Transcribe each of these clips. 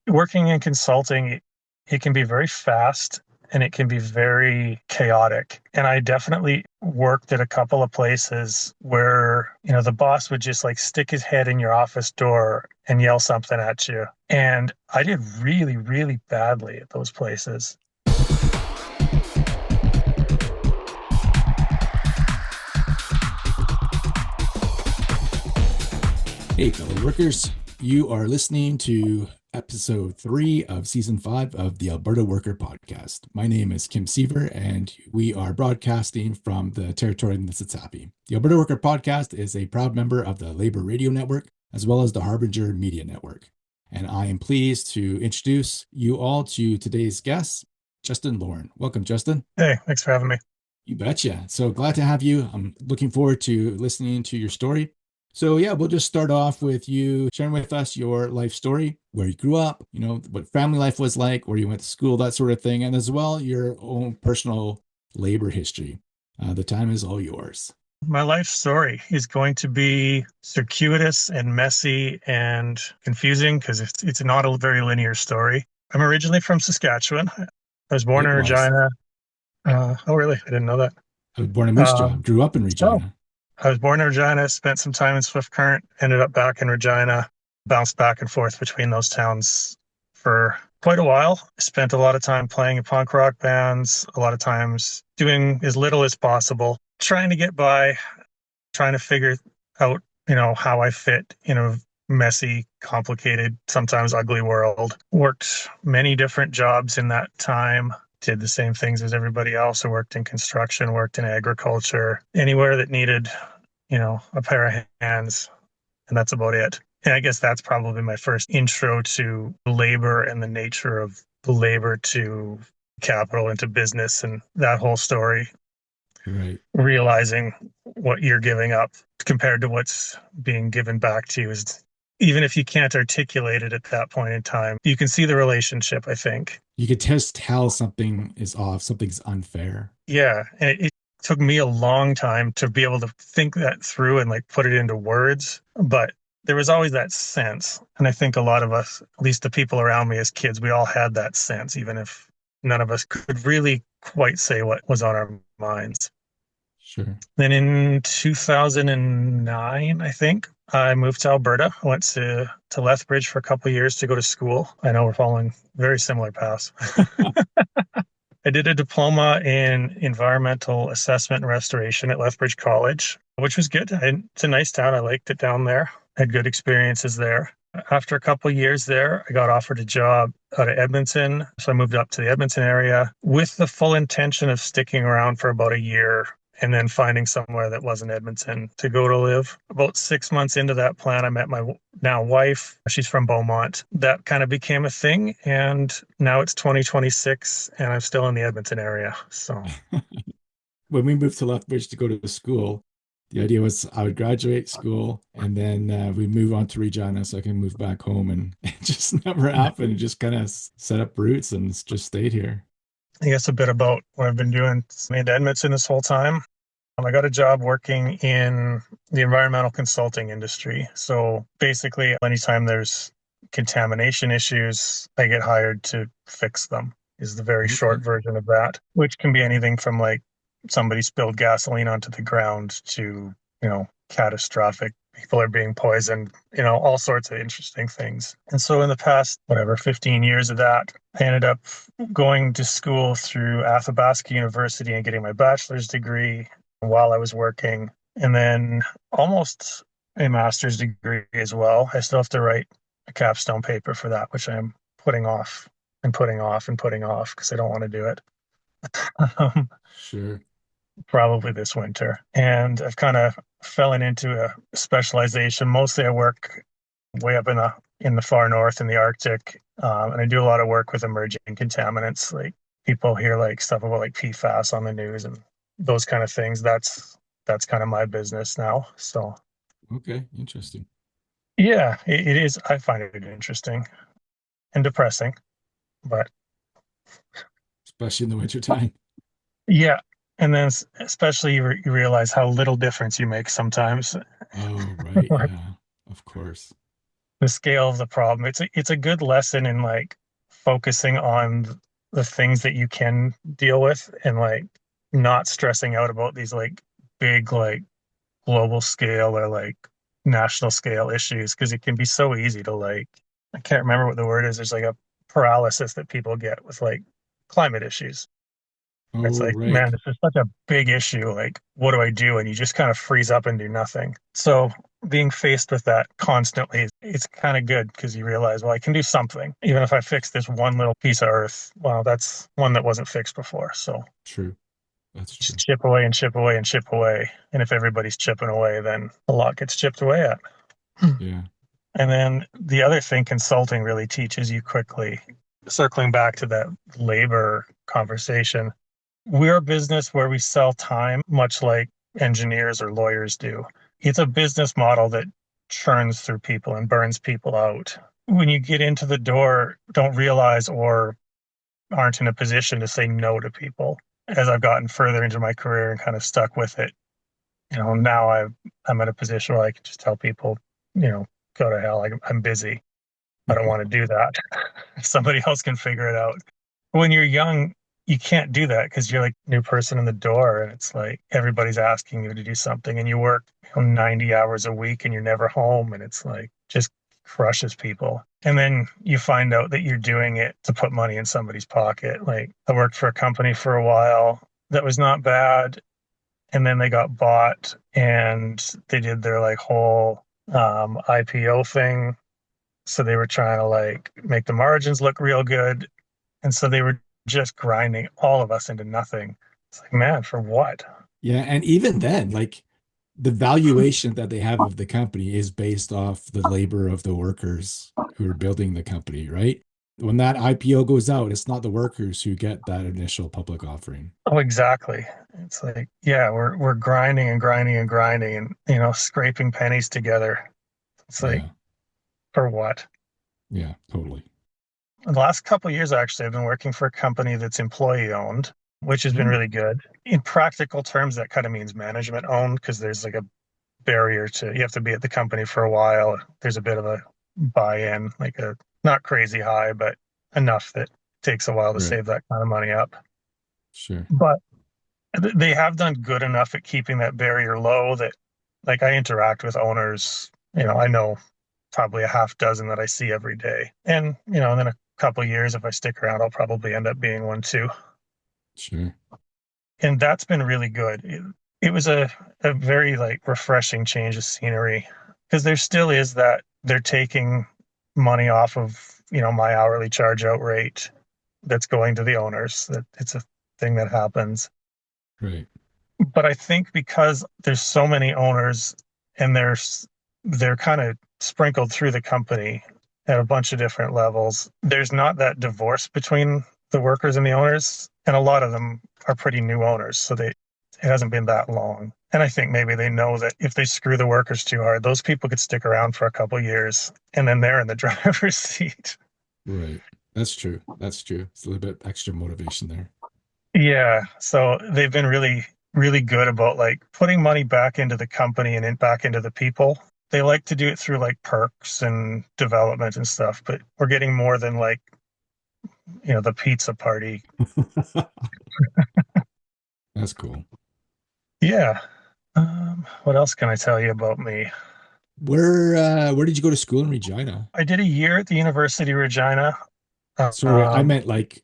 Working in consulting, it can be very fast and it can be very chaotic. And I definitely worked at a couple of places where, the boss would just like stick his head in your office door and yell something at you. And I did really, really badly at those places. Hey, fellow workers, you are listening to episode 3 of season 5 of the Alberta Worker Podcast. My name is Kim Siever, and we are broadcasting from the territory of Mississippi. The Alberta Worker Podcast is a proud member of the Labour Radio Network, as well as the Harbinger Media Network. And I am pleased to introduce you all to today's guest, Justin Loran. Welcome, Justin. Hey, thanks for having me. You betcha. So glad to have you. I'm looking forward to listening to your story. So yeah, we'll just start off with you sharing with us your life story, where you grew up, what family life was like, where you went to school, that sort of thing, and as well your own personal labor history. The time is all yours. My life story is going to be circuitous and messy and confusing because it's not a very linear story. I'm originally from Saskatchewan. I was born in Regina. Oh, really? I didn't know that. I was born in Moose Jaw, grew up in Regina. I was born in Regina, spent some time in Swift Current, ended up back in Regina, bounced back and forth between those towns for quite a while. Spent a lot of time playing in punk rock bands, a lot of times doing as little as possible, trying to get by, trying to figure out, how I fit in a messy, complicated, sometimes ugly world. Worked many different jobs in that time. Did the same things as everybody else. I worked in construction, worked in agriculture, anywhere that needed, a pair of hands. And that's about it. And I guess that's probably my first intro to labor and the nature of labor to capital into business and that whole story. Right. Realizing what you're giving up compared to what's being given back to you is, even if you can't articulate it at that point in time, you can see the relationship, I think. You could just tell something is off, something's unfair. Yeah. And it took me a long time to be able to think that through and put it into words. But there was always that sense. And I think a lot of us, at least the people around me as kids, we all had that sense, even if none of us could really quite say what was on our minds. Sure. Then in 2009, I think, I moved to Alberta. I went to Lethbridge for a couple of years to go to school. I know we're following very similar paths. I did a diploma in environmental assessment and restoration at Lethbridge College, which was good. It's a nice town. I liked it down there. Had good experiences there. After a couple of years there, I got offered a job out of Edmonton. So I moved up to the Edmonton area with the full intention of sticking around for about a year and then finding somewhere that wasn't Edmonton to go to live. About 6 months into that plan, I met my now wife. She's from Beaumont. That kind of became a thing. And now it's 2026 and I'm still in the Edmonton area. So when we moved to Lethbridge to go to school, the idea was I would graduate school and then we'd move on to Regina so I can move back home. And it just never happened. It just kind of set up roots and just stayed here. I guess a bit about what I've been doing in Edmonton this whole time. I got a job working in the environmental consulting industry. So basically, anytime there's contamination issues, I get hired to fix them, is the very short version of that, which can be anything from somebody spilled gasoline onto the ground to, catastrophic. People are being poisoned, all sorts of interesting things. And so in the past, 15 years of that, I ended up going to school through Athabasca University and getting my bachelor's degree while I was working, and then almost a master's degree as well. I still have to write a capstone paper for that, which I'm putting off and putting off and putting off because I don't want to do it. Sure. Probably this winter. And I've kind of fallen into a specialization. Mostly I work way up in the far north in the Arctic, and I do a lot of work with emerging contaminants. People hear stuff about PFAS on the news and those kind of things. That's kind of my business now. So okay, interesting. Yeah, it is. I find it interesting and depressing, but especially in the wintertime. Yeah. And then especially you realize how little difference you make sometimes. Oh, right. Yeah, of course. the scale of the problem. It's a good lesson in like focusing on the things that you can deal with and like not stressing out about these like big like global scale or like national scale issues because it can be so easy to like I can't remember what the word is. There's like a paralysis that people get with like climate issues. It's Oh, like, right. man, this is such a big issue. Like, what do I do? And you just kind of freeze up and do nothing. So being faced with that constantly, it's kind of good because you realize, well, I can do something. Even if I fix this one little piece of earth, well, that's one that wasn't fixed before. So True. That's just true. chip away and chip away and chip away. And if everybody's chipping away, then a lot gets chipped away at. Yeah. And then the other thing consulting really teaches you quickly, circling back to that labor conversation, we're a business where we sell time, much like engineers or lawyers do. It's a business model that churns through people and burns people out. When you get into the door, don't realize or aren't in a position to say no to people. As I've gotten further into my career and kind of stuck with it, now I'm at a position where I can just tell people, go to hell. I'm busy. I don't want to do that. Somebody else can figure it out. When you're young, you can't do that because you're like a new person in the door and it's like everybody's asking you to do something and you work 90 hours a week and you're never home and it's like just crushes people. And then you find out that you're doing it to put money in somebody's pocket. Like I worked for a company for a while that was not bad and then they got bought and they did their like whole IPO thing. So they were trying to like make the margins look real good. And so they were just grinding all of us into nothing. It's like, man, for what? Yeah. And even then, like the valuation that they have of the company is based off the labor of the workers who are building the company, right? When that IPO goes out, it's not the workers who get that initial public offering. Oh, exactly. It's like, yeah, we're grinding and grinding and grinding and scraping pennies together. It's like, Yeah. for what? Yeah, totally. The last couple of years, actually, I've been working for a company that's employee owned, which has been Mm, really good. In practical terms, that kind of means management owned because there's like a barrier to you have to be at the company for a while. There's a bit of a buy-in, like a not crazy high, but enough that it takes a while to right. save that kind of money up. Sure. But they have done good enough at keeping that barrier low that like I interact with owners, I know probably a half dozen that I see every day. And then a couple of years, if I stick around, I'll probably end up being one too. Sure. And that's been really good. It was a very like refreshing change of scenery because there still is that they're taking money off of, my hourly charge out rate that's going to the owners. That it's a thing that happens. Right. But I think because there's so many owners and they're kind of sprinkled through the company at a bunch of different levels, there's not that divorce between the workers and the owners. And a lot of them are pretty new owners. So it hasn't been that long. And I think maybe they know that if they screw the workers too hard, those people could stick around for a couple of years and then they're in the driver's seat. Right. That's true. That's true. It's a little bit extra motivation there. Yeah. So they've been really, really good about like putting money back into the company and back into the people. They like to do it through like perks and development and stuff, but we're getting more than like, the pizza party. That's cool. Yeah. What else can I tell you about me? Where did you go to school in Regina? I did a year at the University of Regina. Sorry, I meant like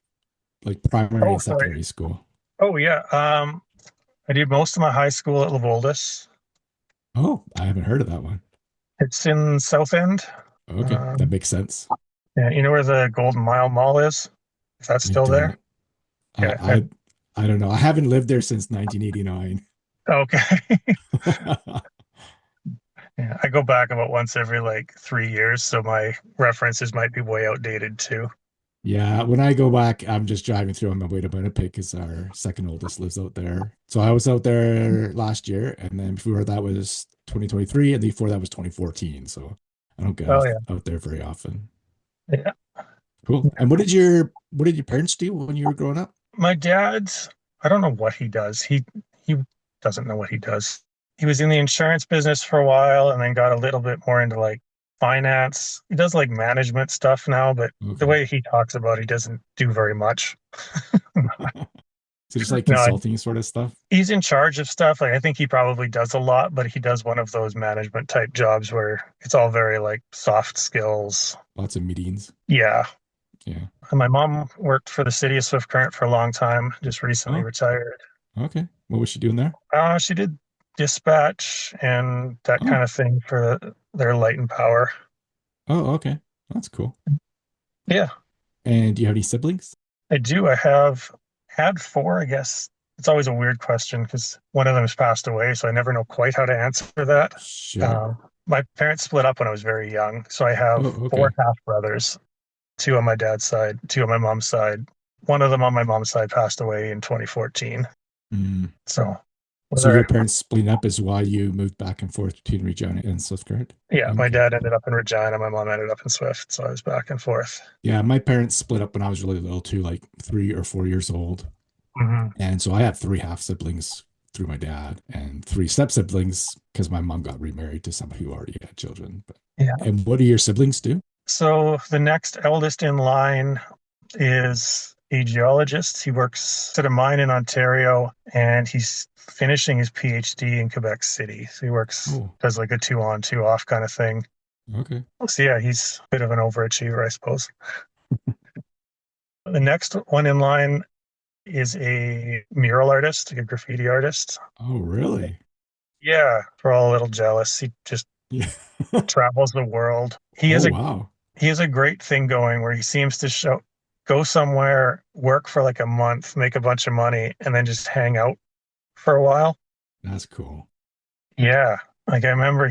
primary Oh, and sorry. secondary school. Oh, yeah. I did most of my high school at Levoldus. Oh, I haven't heard of that one. It's in South End. Okay, that Um, makes sense. yeah, you know where the Golden Mile Mall is? Is that I still there? don't. I Okay. I, I don't know. I haven't lived there since 1989. okay. Yeah, I go back about once every like 3 years, so my references might be way outdated too. Yeah, when I go back, I'm just driving through on my way to Winnipeg because our second oldest lives out there. So I was out there last year, and then before that was 2023, and before that was 2014. So I don't get Oh yeah, out there very often. yeah. Cool. And what did your parents do when you were growing up? My dad's, I don't know what he does. He doesn't know what he does. He was in the insurance business for a while and then got a little bit more into like finance. He does like management stuff now, but the Okay. way he talks about it, he doesn't do very much. So just like No, consulting sort of stuff. he's in charge of stuff. Like I think he probably does a lot, but he does one of those management type jobs where it's all very like soft skills. Lots of meetings. Yeah. Yeah. And my mom worked for the city of Swift Current for a long time, just recently Oh, retired. okay. What was she doing there? She did dispatch and that Oh, kind of thing for their light and power. oh, okay. That's cool. Yeah, And do you have any siblings? I do. I have had four, I guess. It's always a weird question because one of them has passed away, so I never know quite how to answer that. Sure. Um, my parents split up when I was very young, so I Oh, have four okay. half brothers, two on my dad's side, two on my mom's side. One of them on my mom's side passed away in 2014. Mm. So, So your whether, parents splitting up is why you moved back and forth between Regina and Swift. yeah, my Okay, dad cool. ended up in Regina, my mom ended up in Swift, so I was back and forth. Yeah, my parents split up when I was really little too, like 3 or 4 years old. Hmm. And so I have three half siblings through my dad and three step siblings because my mom got remarried to somebody who already had children. But, Yeah. and what do your siblings do? So the next eldest in line is a geologist. He works at a mine in Ontario and he's finishing his PhD in Quebec City. So he works, Oh, does like a two on, two off kind of thing. okay. So yeah, he's a bit of an overachiever, I suppose. The next one in line is a mural artist, like a graffiti artist. Oh, really? Yeah, we're all a little jealous. He just Yeah. travels the world. Oh, wow. He has a great thing going where he seems to go somewhere, work for like a month, make a bunch of money, and then just hang out for a while. That's cool. Yeah. Like I remember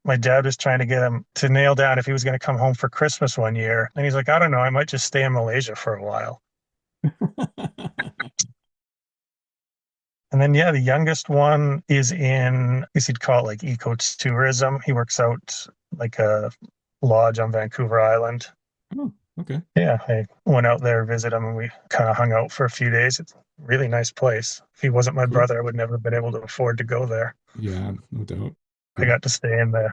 my dad was trying to get him to nail down if he was going to come home for Christmas one year. And he's like, I don't know, I might just stay in Malaysia for a while. And then, yeah, the youngest one is I guess you'd call it like ecotourism. He works out like a lodge on Vancouver Island. Oh, okay. Yeah, I went out there, visit him, and we kind of hung out for a few days. It's a really nice place. If he wasn't my Cool. brother, I would never have been able to afford to go there. Yeah, no doubt. I Cool. got to stay in the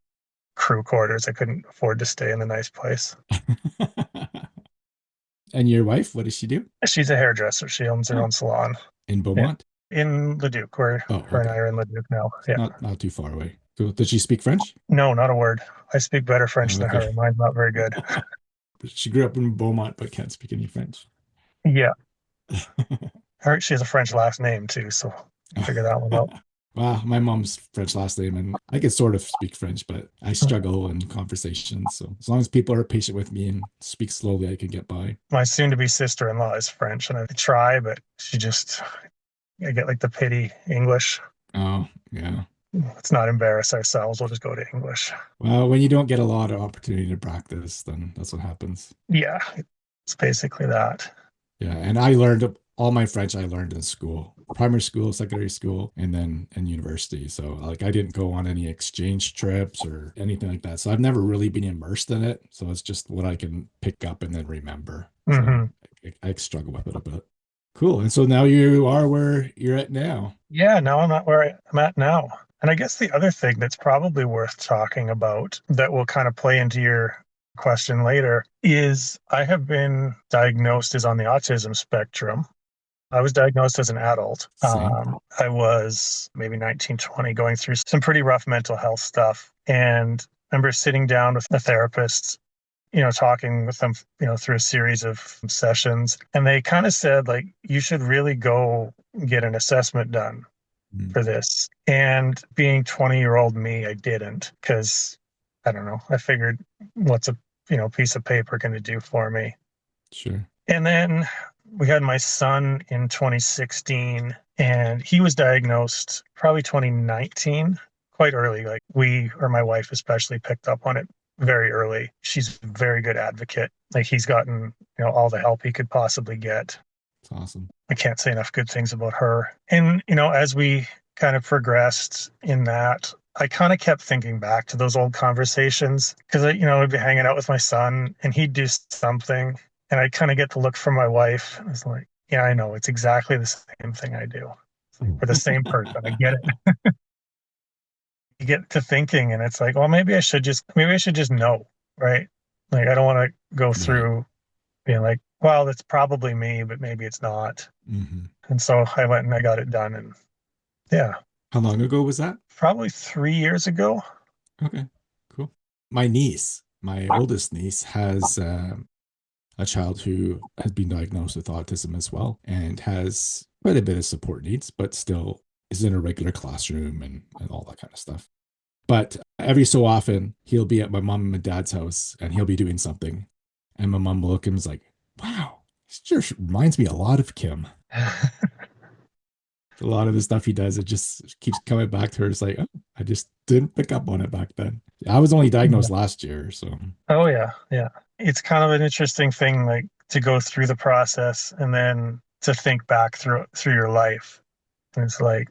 crew quarters. I couldn't afford to stay in the nice place. And your wife, what does she do? She's a hairdresser. She owns her Oh, own salon. in Yeah, Beaumont? in Leduc, where Oh, her and I okay. are in Leduc now. So Yeah. not too far away. Cool. Does she speak French? No, not a word. I speak better French Oh, than okay. her. Mine's not very good. She grew up in Beaumont but can't speak any French. Yeah. She has a French last name too, so figure that one out. Wow, my mom's French last name, and I can sort of speak French, but I struggle in conversations. So as long as people are patient with me and speak slowly, I can get by. My soon-to-be sister-in-law is French, and I try, but I get like the pity English. Oh, yeah. Let's not embarrass ourselves. We'll just go to English. Well, when you don't get a lot of opportunity to practice, then that's what happens. Yeah, it's basically that. Yeah, and I learned all my French I learned in school, primary school, secondary school, and then in university. So like I didn't go on any exchange trips or anything like that. So I've never really been immersed in it. So it's just what I can pick up and then remember. So Hmm. I struggle with it a bit. Cool. And so now you are where you're at now. Yeah, now I'm not where I'm at now. And I guess the other thing that's probably worth talking about that will kind of play into your question later is I have been diagnosed as on the autism spectrum. I was diagnosed as an adult. Same. I was maybe 19, 20, going through some pretty rough mental health stuff. And I remember sitting down with the therapist, talking with them, through a series of sessions. And they kind of said, like, you should really go get an assessment done Mm, for this. And being 20-year-old me, I didn't because I don't know. I figured what's a piece of paper going to do for me? sure. And then we had my son in 2016 and he was diagnosed probably 2019, quite early. Like my wife especially picked up on it very early. She's a very good advocate. Like he's gotten, all the help he could possibly get. It's awesome. I can't say enough good things about her. And, as we kind of progressed in that, I kind of kept thinking back to those old conversations because I'd be hanging out with my son and he'd do something and I'd kind of get the look from my wife. I was like, yeah, I know. It's exactly the same thing I do. It's like, we're the same person. I get it. You get to thinking and it's like, well, maybe I should just know. right? Like I don't want to go Right. through being like, well, that's probably me, but maybe it's not. Hmm. And so I went and I got it done. And yeah, How long ago was that? probably 3 years ago. Okay, cool. My niece, my oldest niece, has a child who has been diagnosed with autism as well and has quite a bit of support needs, but still is in a regular classroom and all that kind of stuff. But every so often, he'll be at my mom and my dad's house and he'll be doing something. And my mom will look at him and is like, wow, this just reminds me a lot of Kim. A lot of the stuff he does, it just keeps coming back to her. It's like, oh, I just didn't pick up on it back then. I was only diagnosed last year. So, Oh yeah, yeah. It's kind of an interesting thing, like to go through the process and then to think back through your life. And it's like,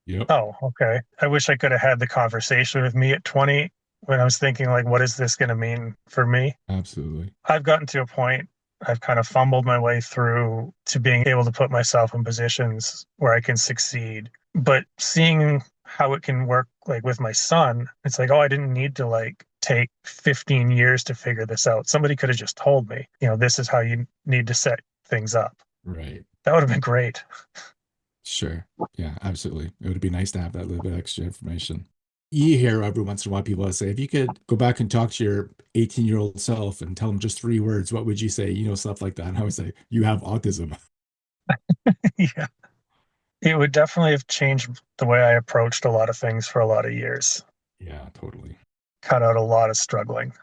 yep, oh, okay. I wish I could have had the conversation with me at 20 when I was thinking like, what is this going to mean for me? absolutely. I've gotten to a point, I've kind of fumbled my way through to being able to put myself in positions where I can succeed. But seeing how it can work like with my son, it's like, oh, I didn't need to like take 15 years to figure this out. Somebody could have just told me, this is how you need to set things up. Right. That would have been great. Sure. Yeah, absolutely. It would be nice to have that little bit extra information. You hear every once in a while people say, if you could go back and talk to your 18-year-old self and tell them just 3 words, what would you say? Stuff like that. And I would say, you have autism. Yeah. It would definitely have changed the way I approached a lot of things for a lot of years. Yeah, totally. Cut out a lot of struggling.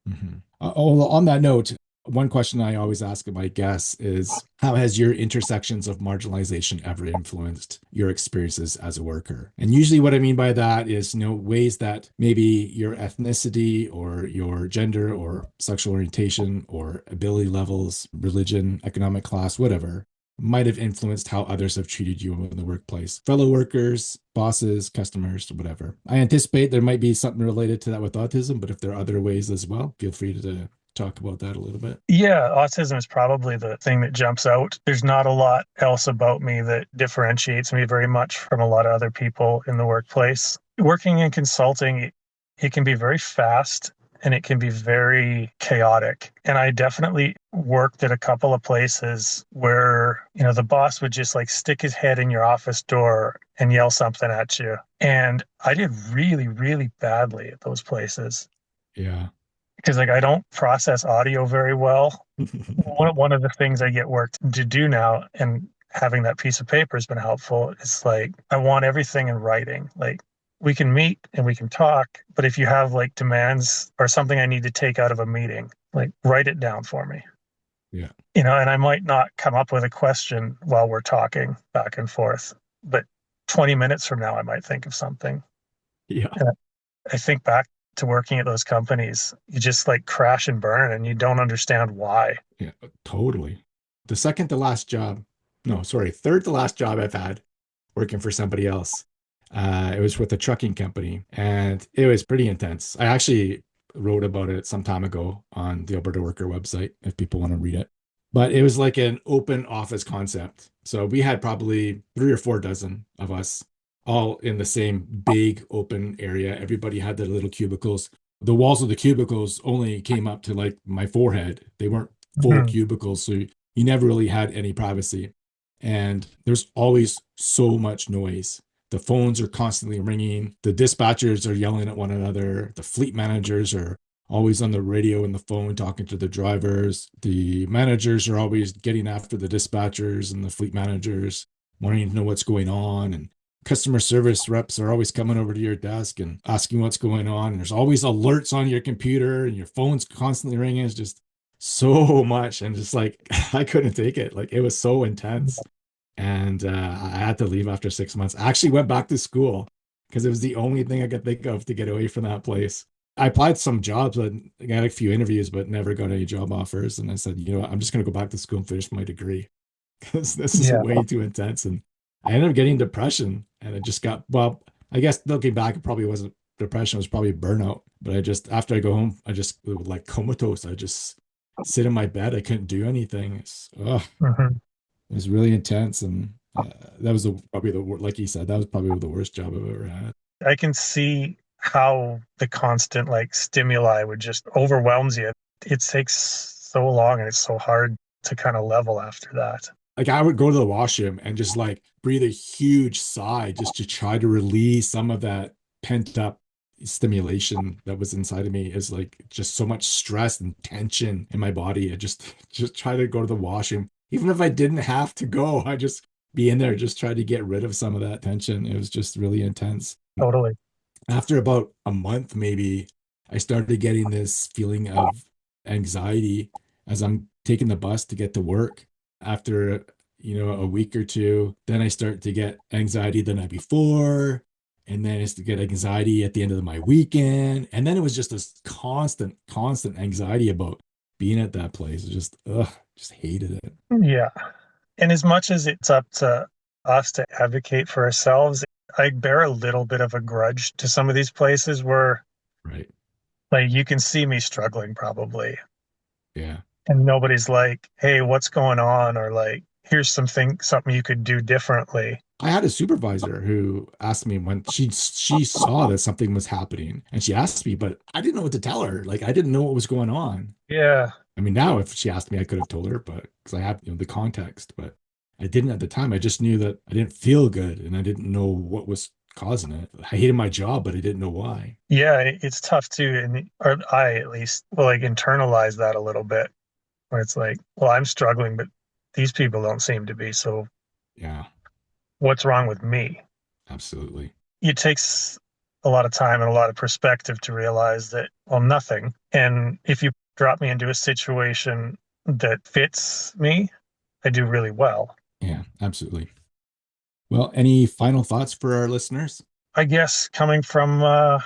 Mhm. Oh, on that note, one question I always ask my guests is, how has your intersections of marginalization ever influenced your experiences as a worker? And usually what I mean by that is, ways that maybe your ethnicity or your gender or sexual orientation or ability levels, religion, economic class, whatever, might have influenced how others have treated you in the workplace. Fellow workers, bosses, customers, whatever. I anticipate there might be something related to that with autism, but if there are other ways as well, feel free to talk about that a little bit. Yeah, autism is probably the thing that jumps out. There's not a lot else about me that differentiates me very much from a lot of other people in the workplace. Working in consulting, it can be very fast and it can be very chaotic. And I definitely worked at a couple of places where, the boss would just like stick his head in your office door and yell something at you. And I did really, really badly at those places Yeah. because like I don't process audio very well. One of the things I get work to do now, and having that piece of paper has been helpful, is like I want everything in writing. Like we can meet and we can talk, but if you have like demands or something I need to take out of a meeting, like write it down for me. Yeah. And I might not come up with a question while we're talking back and forth, but 20 minutes from now I might think of something. Yeah. And I think back to working at those companies, you just like crash and burn and you don't understand why. Yeah. Totally. The second to last job, no, sorry, third to last job I've had working for somebody else. It was with a trucking company and it was pretty intense. I actually wrote about it some time ago on the Alberta Worker website if people want to read it. But it was like an open office concept. So we had probably 3 or 4 dozen of us all in the same big open area. Everybody had their little cubicles. The walls of the cubicles only came up to like my forehead. They weren't full Mhm. cubicles. So you never really had any privacy. And there's always so much noise. The phones are constantly ringing. The dispatchers are yelling at one another. The fleet managers are always on the radio and the phone talking to the drivers. The managers are always getting after the dispatchers and the fleet managers, wanting to know what's going on. And customer service reps are always coming over to your desk and asking what's going on. And there's always alerts on your computer and your phone's constantly ringing. It's just so much. And just like, I couldn't take it. Like, it was so intense. And I had to leave after 6 months. I actually went back to school because it was the only thing I could think of to get away from that place. I applied some jobs and I got a few interviews, but never got any job offers. And I said, what, I'm just going to go back to school and finish my degree because this is Yeah. way too intense. And I ended up getting depression. And it just got, well, I guess looking back, it probably wasn't depression, it was probably burnout. But after I go home, I just was like comatose. I just sit in my bed. I couldn't do anything. Mhm. It was really intense. And that was probably like you said, that was probably the worst job I've ever had. I can see how the constant like stimuli would just overwhelms you. It takes so long and it's so hard to kind of level after that. Like I would go to the washroom and just like breathe a huge sigh just to try to release some of that pent up stimulation that was inside of me. Is like just so much stress and tension in my body. I just try to go to the washroom. Even if I didn't have to go, I just be in there, just try to get rid of some of that tension. It was just really intense. Totally. After about a month, maybe, I started getting this feeling of anxiety as I'm taking the bus to get to work. After, a week or two, then I start to get anxiety the night before, and then I used to get anxiety at the end of my weekend. And then it was just this constant anxiety about being at that place. Just hated it. Yeah. And as much as it's up to us to advocate for ourselves, I bear a little bit of a grudge to some of these places where Right. like you can see me struggling probably. Yeah. And nobody's like, hey, what's going on? Or like, here's something you could do differently. I had a supervisor who asked me when she saw that something was happening, and she asked me, but I didn't know what to tell her. Like I didn't know what was going on. Yeah. I mean, now if she asked me, I could have told her, but because I have, the context, but I didn't at the time. I just knew that I didn't feel good and I didn't know what was causing it. I hated my job, but I didn't know why. Yeah, it's tough too. And or I at least will like internalize that a little bit where it's like, well, I'm struggling, but these people don't seem to be. So Yeah, what's wrong with me? absolutely. It takes a lot of time and a lot of perspective to realize that, well, nothing. And if you drop me into a situation that fits me, I do really well. Yeah, absolutely. Well, any final thoughts for our listeners? I guess coming from my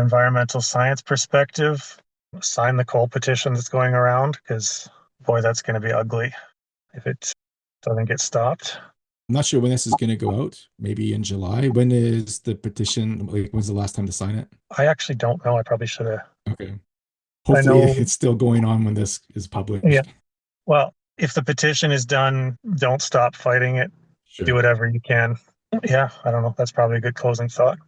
environmental science perspective, sign the coal petition that's going around because, boy, that's going to be ugly if it doesn't get stopped. I'm not sure when this is going to go out. Maybe in July. When is the petition? Like, when's the last time to sign it? I actually don't know. I probably should have. Okay. I Hopefully, know. it's still going on when this is Yeah. published. Well, if the petition is done, don't stop fighting it. Do Sure. whatever you can. Yeah, I don't know. That's probably a good closing thought.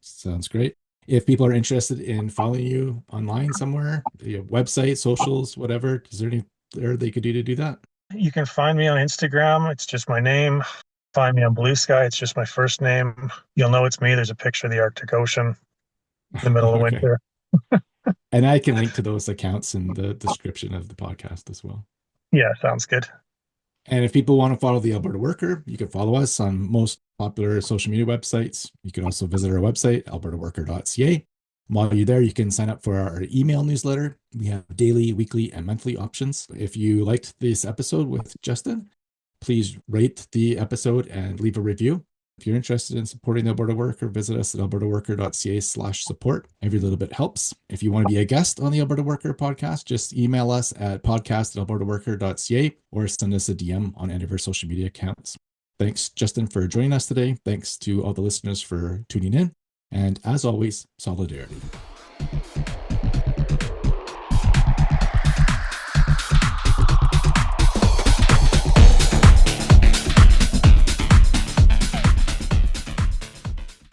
Sounds great. If people are interested in following you online somewhere, your website, socials, whatever, is there any there they could do to do that? You can find me on Instagram. It's just my name. Find me on Blue Sky. It's just my first name. You'll know it's me. There's a picture of the Arctic Ocean in the middle of Okay. winter. And I can link to those accounts in the description of the podcast as well. Yeah, sounds good. And if people want to follow the Alberta Worker, you can follow us on most popular social media websites. You can also visit our website, albertaworker.ca. While you're there, you can sign up for our email newsletter. We have daily, weekly, and monthly options. If you liked this episode with Justin, please rate the episode and leave a review. If you're interested in supporting the Alberta Worker, visit us at albertaworker.ca/support. Every little bit helps. If you want to be a guest on the Alberta Worker podcast, just email us at podcast@albertaworker.ca or send us a DM on any of our social media accounts. Thanks, Justin, for joining us today. Thanks to all the listeners for tuning in. And as always, solidarity.